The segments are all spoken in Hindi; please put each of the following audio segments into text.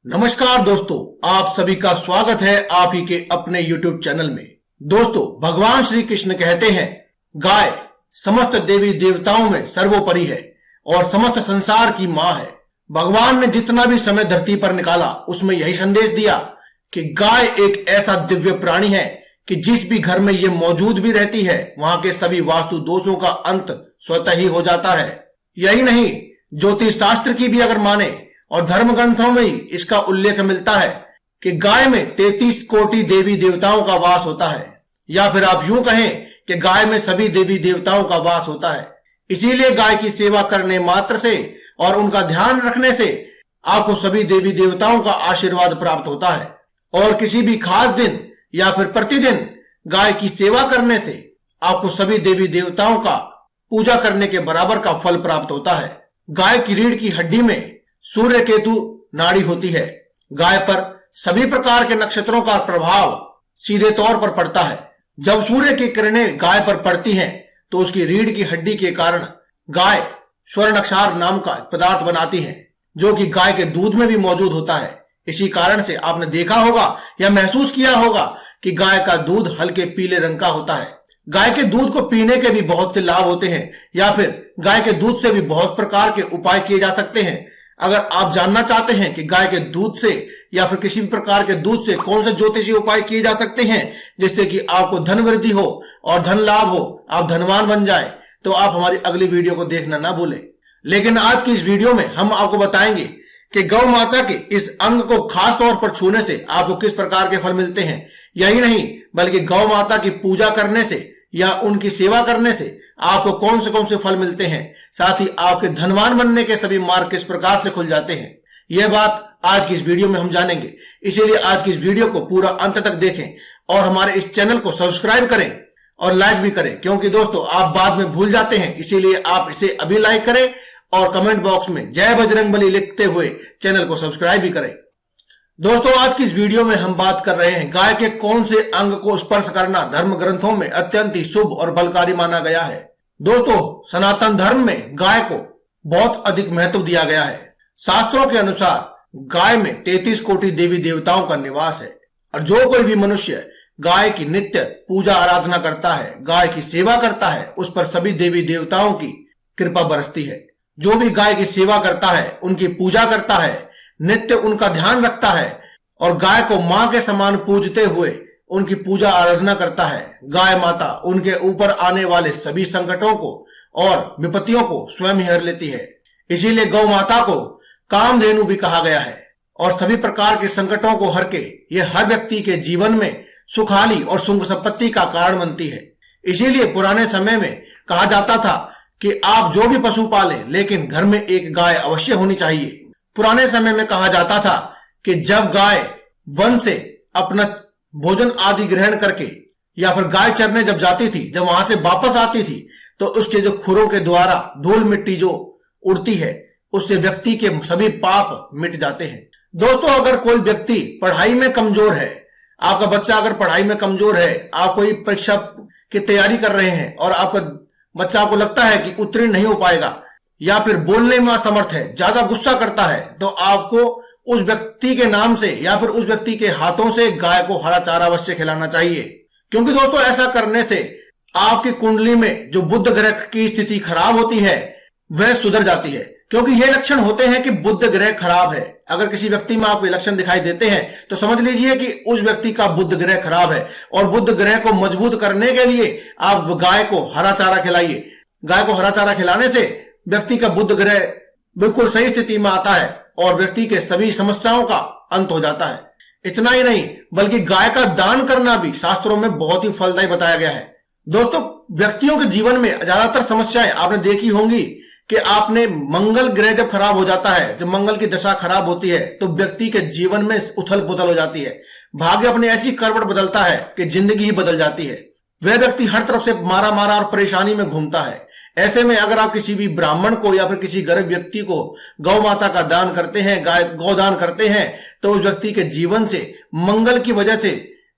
नमस्कार दोस्तों, आप सभी का स्वागत है आप ही के अपने YouTube चैनल में। दोस्तों, भगवान श्री कृष्ण कहते हैं गाय समस्त देवी देवताओं में सर्वोपरि है और समस्त संसार की मां है। भगवान ने जितना भी समय धरती पर निकाला उसमें यही संदेश दिया कि गाय एक ऐसा दिव्य प्राणी है कि जिस भी घर में ये मौजूद भी रहती है वहां के सभी वास्तु दोषों का अंत स्वतः ही हो जाता है। यही नहीं, ज्योतिष शास्त्र की भी अगर माने और धर्म ग्रंथों में ही इसका उल्लेख मिलता है कि गाय में 33 कोटि देवी देवताओं का वास होता है, या फिर आप यूं कहें कि गाय में सभी देवी देवताओं का वास होता है। इसीलिए गाय की सेवा करने मात्र से और उनका ध्यान रखने से आपको सभी देवी देवताओं का आशीर्वाद प्राप्त होता है और किसी भी खास दिन या फिर प्रतिदिन गाय की सेवा करने से आपको सभी देवी देवताओं का पूजा करने के बराबर का फल प्राप्त होता है। गाय की रीढ़ की हड्डी में सूर्य केतु नाड़ी होती है। गाय पर सभी प्रकार के नक्षत्रों का प्रभाव सीधे तौर पर पड़ता है। जब सूर्य की किरणें गाय पर पड़ती हैं तो उसकी रीढ़ की हड्डी के कारण गाय स्वर्णक्षार नाम का पदार्थ बनाती है, जो कि गाय के दूध में भी मौजूद होता है। इसी कारण से आपने देखा होगा या महसूस किया होगा कि गाय का दूध हल्के पीले रंग का होता है। गाय के दूध को पीने के भी बहुत से लाभ होते हैं, या फिर गाय के दूध से भी बहुत प्रकार के उपाय किए जा सकते हैं। अगर आप जानना चाहते हैं कि गाय के दूध से या फिर किसी भी प्रकार के दूध से कौन से ज्योतिषीय उपाय किए जा सकते हैं जिससे कि आपको धन वृद्धि हो और धन लाभ हो, आप धनवान बन जाए, तो आप हमारी अगली वीडियो को देखना ना भूलें। लेकिन आज की इस वीडियो में हम आपको बताएंगे कि गौ माता के इस अंग को खास तौर पर छूने से आपको किस प्रकार के फल मिलते हैं। यही नहीं, बल्कि गौ माता की पूजा करने से या उनकी सेवा करने से आपको कौन से फल मिलते हैं, साथ ही आपके धनवान बनने के सभी मार्ग किस प्रकार से खुल जाते हैं। यह बात आज की इस वीडियो में हम जानेंगे। इसीलिए आज की इस वीडियो को पूरा अंत तक देखें और हमारे इस चैनल को सब्सक्राइब करें और लाइक भी करें, क्योंकि दोस्तों आप बाद में भूल जाते हैं। इसीलिए आप इसे अभी लाइक करें और कमेंट बॉक्स में जय बजरंगबली लिखते हुए चैनल को सब्सक्राइब भी करें। दोस्तों, आज की इस वीडियो में हम बात कर रहे हैं गाय के कौन से अंग को स्पर्श करना धर्म ग्रंथों में अत्यंत ही शुभ और बलकारी माना गया है। दोस्तों, सनातन धर्म में गाय को बहुत अधिक महत्व दिया गया है। शास्त्रों के अनुसार गाय में 33 कोटि देवी देवताओं का निवास है और जो कोई भी मनुष्य गाय की नित्य पूजा आराधना करता है, गाय की सेवा करता है, उस पर सभी देवी देवताओं की कृपा बरसती है। जो भी गाय की सेवा करता है, उनकी पूजा करता है, नित्य उनका ध्यान रखता है और गाय को मां के समान पूजते हुए उनकी पूजा आराधना करता है, गाय माता उनके ऊपर आने वाले सभी संकटों को और विपत्तियों को स्वयं ही हर लेती है। इसीलिए गौ माता को कामधेनु भी कहा गया है और सभी प्रकार के संकटों को हर के ये हर व्यक्ति के जीवन में सुखाली और सुख संपत्ति का कारण बनती है। इसीलिए पुराने समय में कहा जाता था कि आप जो भी पशु पालें, लेकिन घर में एक गाय अवश्य होनी चाहिए। पुराने समय में कहा जाता था कि जब गाय वन से अपना भोजन आदि ग्रहण करके या फिर गाय चरने जब जाती थी, जब वहां से वापस आती थी, तो उसके जो खुरों के द्वारा धूल मिट्टी जो उड़ती है उससे व्यक्ति के सभी पाप मिट जाते हैं। दोस्तों, अगर कोई व्यक्ति पढ़ाई में कमजोर है, आपका बच्चा अगर पढ़ाई में कमजोर है, आप कोई परीक्षा की तैयारी कर रहे हैं और आपका बच्चा आपको लगता है कि उत्तीर्ण नहीं हो पाएगा या फिर बोलने में असमर्थ है, ज्यादा गुस्सा करता है, तो आपको उस व्यक्ति के नाम से या फिर उस व्यक्ति के हाथों से गाय को हरा चारा अवश्य खिलाना चाहिए। क्योंकि दोस्तों, ऐसा करने से आपकी कुंडली में जो बुध ग्रह की स्थिति खराब होती है वह सुधर जाती है। क्योंकि ये लक्षण होते हैं कि बुध ग्रह खराब है। अगर किसी व्यक्ति में आपको लक्षण दिखाई देते हैं तो समझ लीजिए कि उस व्यक्ति का बुध ग्रह खराब है और बुध ग्रह को मजबूत करने के लिए आप गाय को हरा चारा खिलाइए। गाय को हरा चारा खिलाने से व्यक्ति का बुध ग्रह बिल्कुल सही स्थिति में आता है और व्यक्ति के सभी समस्याओं का अंत हो जाता है। इतना ही नहीं, बल्कि गाय का दान करना भी शास्त्रों में बहुत ही फलदायी बताया गया है। दोस्तों, व्यक्तियों के जीवन में ज्यादातर समस्याएं आपने देखी होंगी कि आपने मंगल ग्रह जब खराब हो जाता है, जब मंगल की दशा खराब होती है, तो व्यक्ति के जीवन में उथल पुथल हो जाती है। भाग्य अपनी ऐसी करवट बदलता है कि जिंदगी ही बदल जाती है। वह व्यक्ति हर तरफ से मारा मारा और परेशानी में घूमता है। ऐसे में अगर आप किसी भी ब्राह्मण को या फिर किसी गरीब व्यक्ति को गौ माता का दान करते हैं, गौदान करते हैं, तो उस व्यक्ति के जीवन से मंगल की वजह से,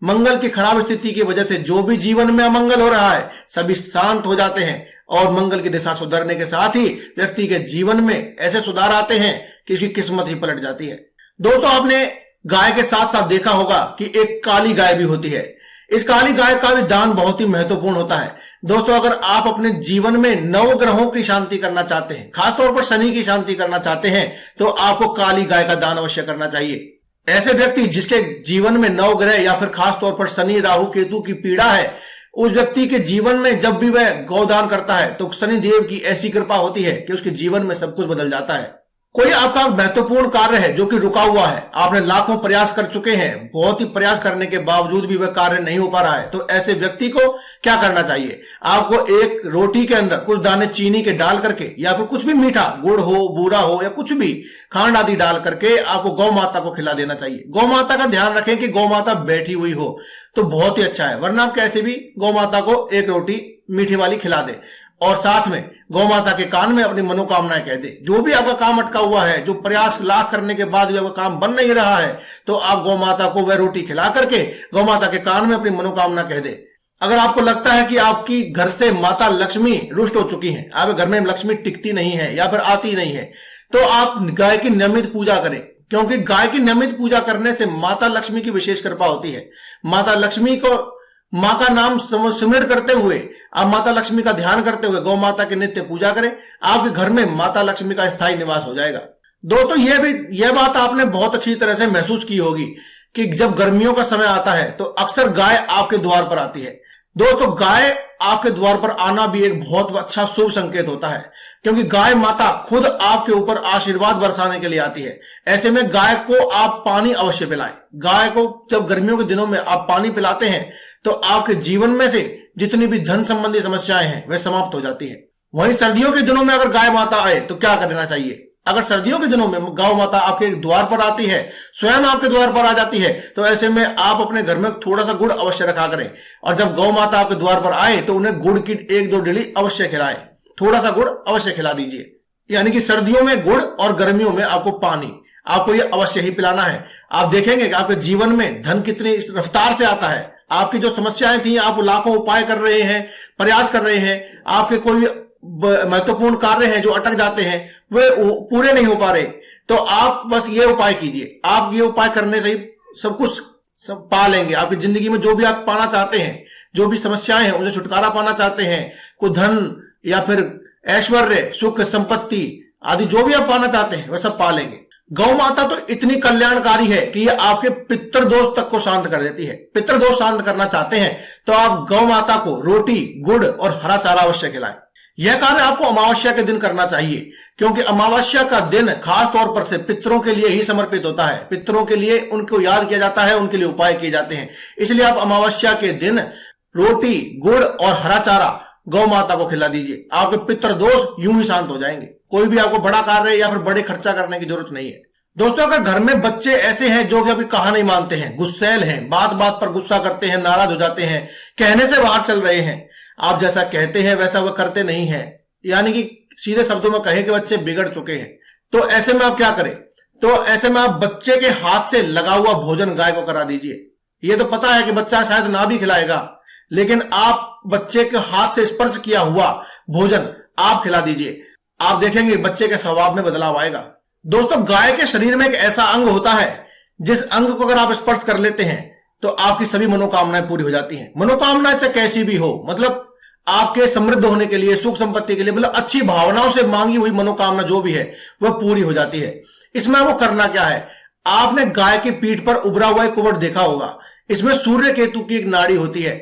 मंगल की खराब स्थिति की वजह से जो भी जीवन में अमंगल हो रहा है सभी शांत हो जाते हैं और मंगल की दिशा सुधरने के साथ ही व्यक्ति के जीवन में ऐसे सुधार आते हैं कि उसकी किस्मत ही पलट जाती है। दोस्तों आपने गाय के साथ साथ देखा होगा कि एक काली गाय भी होती है। इस काली गाय का भी दान बहुत ही महत्वपूर्ण होता है। दोस्तों अगर आप अपने जीवन में नवग्रहों की शांति करना चाहते हैं, खासतौर पर शनि की शांति करना चाहते हैं, तो आपको काली गाय का दान अवश्य करना चाहिए। ऐसे व्यक्ति जिसके जीवन में नवग्रह या फिर खासतौर पर शनि राहु केतु की पीड़ा है, उस व्यक्ति के जीवन में जब भी वह गौदान करता है तो शनि देव की ऐसी कृपा होती है कि उसके जीवन में सब कुछ बदल जाता है। कोई आपका महत्वपूर्ण कार्य है जो कि रुका हुआ है, आपने लाखों प्रयास कर चुके हैं, बहुत ही प्रयास करने के बावजूद भी वह कार्य नहीं हो पा रहा है, तो ऐसे व्यक्ति को क्या करना चाहिए? आपको एक रोटी के अंदर कुछ दाने चीनी के डाल करके या फिर कुछ भी मीठा, गुड़ हो, बूरा हो या कुछ भी खांड आदि डाल करके आपको गौ माता को खिला देना चाहिए। गौ माता का ध्यान रखें कि गौ माता बैठी हुई हो तो बहुत ही अच्छा है, वरना आप कैसे भी गौ माता को एक रोटी मीठी वाली खिला दे और साथ में गौ माता के कान में अपनी मनोकामनाएं कह दे। जो भी आपका काम अटका हुआ है, जो प्रयास लाख करने के बाद भी आपका काम बन नहीं रहा है, तो आप गौ माता को वह रोटी खिला करके गौ माता के कान में अपनी मनोकामना कह दे। अगर आपको लगता है कि आपकी घर से माता लक्ष्मी रुष्ट हो चुकी हैं, आपके घर में लक्ष्मी टिकती नहीं है या फिर आती नहीं है, तो आप गाय की नियमित पूजा करें, क्योंकि गाय की नियमित पूजा करने से माता लक्ष्मी की विशेष कृपा होती है। माता लक्ष्मी को मां का नाम सिमरण करते हुए, आप माता लक्ष्मी का ध्यान करते हुए गौ माता की नित्य पूजा करें, आपके घर में माता लक्ष्मी का स्थायी निवास हो जाएगा। दोस्तों यह बात आपने बहुत अच्छी तरह से महसूस की होगी कि जब गर्मियों का समय आता है तो अक्सर गाय आपके द्वार पर आती है। दोस्तों गाय आपके द्वार पर आना भी एक बहुत अच्छा शुभ संकेत होता है, क्योंकि गाय माता खुद आपके ऊपर आशीर्वाद बरसाने के लिए आती है। ऐसे में गाय को आप पानी अवश्य पिलाएं। गाय को जब गर्मियों के दिनों में आप पानी पिलाते हैं तो आपके जीवन में से जितनी भी धन संबंधी समस्याएं हैं वह समाप्त हो जाती है। वहीं सर्दियों के दिनों में अगर गाय माता आए तो क्या करना चाहिए? अगर सर्दियों के दिनों में गौ माता आपके द्वार पर आती है, स्वयं आपके द्वार पर आ जाती है, तो ऐसे में आप अपने घर में थोड़ा सा गुड़ अवश्य रखा करें और जब गौ माता आपके द्वार पर आए तो उन्हें गुड़ की 1-2 डेली अवश्य खिलाएं। थोड़ा सा गुड़ अवश्य खिला दीजिए। यानी कि सर्दियों में गुड़ और गर्मियों में आपको पानी, आपको यह अवश्य ही पिलाना है। आप देखेंगे कि आपके जीवन में धन कितनी रफ्तार से आता है। आपकी जो समस्याएं थी, आप लाखों उपाय कर रहे हैं, प्रयास कर रहे हैं, आपके कोई महत्वपूर्ण कार्य हैं जो अटक जाते हैं, वे पूरे नहीं हो पा रहे, तो आप बस ये उपाय कीजिए। आप ये उपाय करने से ही सब कुछ पा लेंगे। आपकी जिंदगी में जो भी आप पाना चाहते हैं, जो भी समस्याएं हैं उनसे छुटकारा पाना चाहते हैं, कोई धन या फिर ऐश्वर्य, सुख, संपत्ति आदि जो भी आप पाना चाहते हैं वह सब पा लेंगे। गौ माता तो इतनी कल्याणकारी है कि ये आपके पितृदोष तक को शांत कर देती है। पितृदोष शांत करना चाहते हैं तो आप गौ माता को रोटी, गुड़ और हरा चारा अवश्य खिलाएं। यह कार्य आपको अमावस्या के दिन करना चाहिए, क्योंकि अमावस्या का दिन खास तौर पर से पितरों के लिए ही समर्पित होता है। पितरों के लिए उनको याद किया जाता है, उनके लिए उपाय किए जाते हैं। इसलिए आप अमावस्या के दिन रोटी, गुड़ और हरा चारा गौ माता को खिला दीजिए। आपके पितृदोष यूं ही शांत हो जाएंगे। कोई भी आपको बड़ा कार्य या फिर बड़े खर्चा करने की जरूरत नहीं है। दोस्तों अगर घर में बच्चे ऐसे हैं जो कि अभी कहा नहीं मानते हैं, गुस्सैल हैं, बात बात पर गुस्सा करते हैं, नाराज हो जाते हैं, कहने से बाहर चल रहे हैं, आप जैसा कहते हैं वैसा वह करते नहीं है, यानी कि सीधे शब्दों में कहें कि बच्चे बिगड़ चुके हैं, तो ऐसे में आप क्या करें? तो ऐसे में आप बच्चे के हाथ से लगा हुआ भोजन गाय को करा दीजिए। ये तो पता है कि बच्चा शायद ना भी खिलाएगा, लेकिन आप बच्चे के हाथ से स्पर्श किया हुआ भोजन आप खिला दीजिए। आप देखेंगे बच्चे के स्वभाव में बदलाव आएगा। दोस्तों गाय के शरीर में एक ऐसा अंग होता है जिस अंग को अगर आप स्पर्श कर लेते हैं तो आपकी सभी मनोकामनाएं पूरी हो जाती हैं। मनोकामनाएं चाहे कैसी भी हो, मतलब आपके समृद्ध होने के लिए, सुख संपत्ति के लिए, मतलब अच्छी भावनाओं से मांगी हुई मनोकामना जो भी है वह पूरी हो जाती है। इसमें वो करना क्या है? आपने गाय की पीठ पर उभरा हुआ एक कुबड़ देखा होगा। इसमें सूर्य केतु की एक नाड़ी होती है।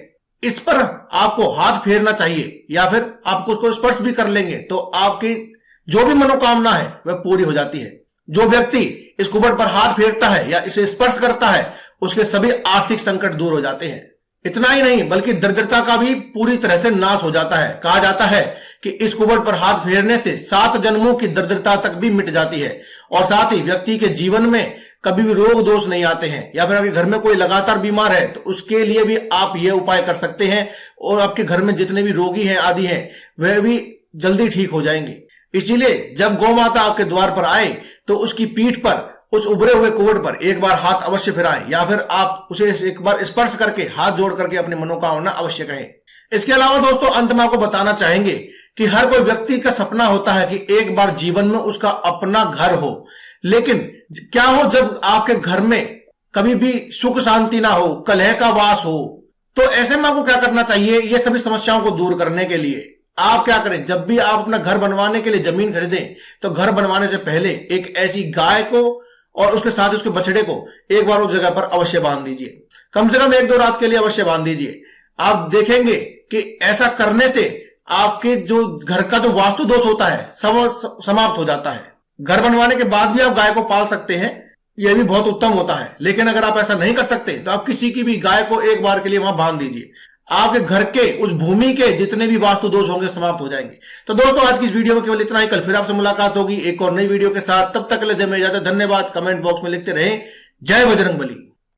इस पर आपको हाथ फेरना चाहिए या फिर आप उसको स्पर्श भी कर लेंगे तो आपकी जो भी मनोकामना है वह पूरी हो जाती है। जो व्यक्ति इस कुबड़ पर हाथ फेरता है या इसे स्पर्श करता है उसके सभी आर्थिक संकट दूर हो जाते हैं। इतना ही नहीं बल्कि दरिद्रता का भी पूरी तरह से नाश हो जाता है। कहा जाता है कि इस कुबड़ पर हाथ फेरने से 7 जन्मों की दरिद्रता तक भी मिट जाती है और साथ ही व्यक्ति के जीवन में कभी भी रोग दोष नहीं आते हैं। या फिर आपके घर में कोई लगातार बीमार है तो उसके लिए भी आप यह उपाय कर सकते हैं और आपके घर में जितने भी रोगी हैं आदि हैं वह भी जल्दी ठीक हो जाएंगे। इसीलिए जब गौ माता आपके द्वार पर आए तो उसकी पीठ पर, उस उभरे हुए कुबड़ पर एक बार हाथ अवश्य फिराएं या फिर आप उसे एक बार स्पर्श करके हाथ जोड़ करके अपनी मनोकामना अवश्य कहें। इसके अलावा दोस्तों अंत में आपको बताना चाहेंगे कि हर कोई व्यक्ति का सपना होता है कि एक बार जीवन में उसका अपना घर हो, लेकिन क्या हो जब आपके घर में कभी भी सुख शांति ना हो, कलह का वास हो, तो ऐसे में आपको क्या करना चाहिए? ये सभी समस्याओं को दूर करने के लिए आप क्या करें, जब भी आप अपना घर बनवाने के लिए जमीन खरीदें तो घर बनवाने से पहले एक ऐसी गाय को और उसके साथ उसके बछड़े को एक बार उस जगह पर अवश्य बांध दीजिए। कम से कम 1-2 रात के लिए अवश्य बांध दीजिए। आप देखेंगे कि ऐसा करने से आपके जो घर का जो वास्तु दोष होता है सब समाप्त हो जाता है। घर बनवाने के बाद भी आप गाय को पाल सकते हैं, यह भी बहुत उत्तम होता है। लेकिन अगर आप ऐसा नहीं कर सकते तो आप किसी की भी गाय को एक बार के लिए वहां बांध दीजिए, आपके घर के उस भूमि के जितने भी वास्तु दोष होंगे समाप्त हो जाएंगे। तो दोस्तों आज की इस वीडियो में केवल इतना ही। कल फिर आपसे मुलाकात होगी एक और नई वीडियो के साथ। तब तक के लिए दे में इजाजत। धन्यवाद। कमेंट बॉक्स में लिखते रहें जय बजरंगबली।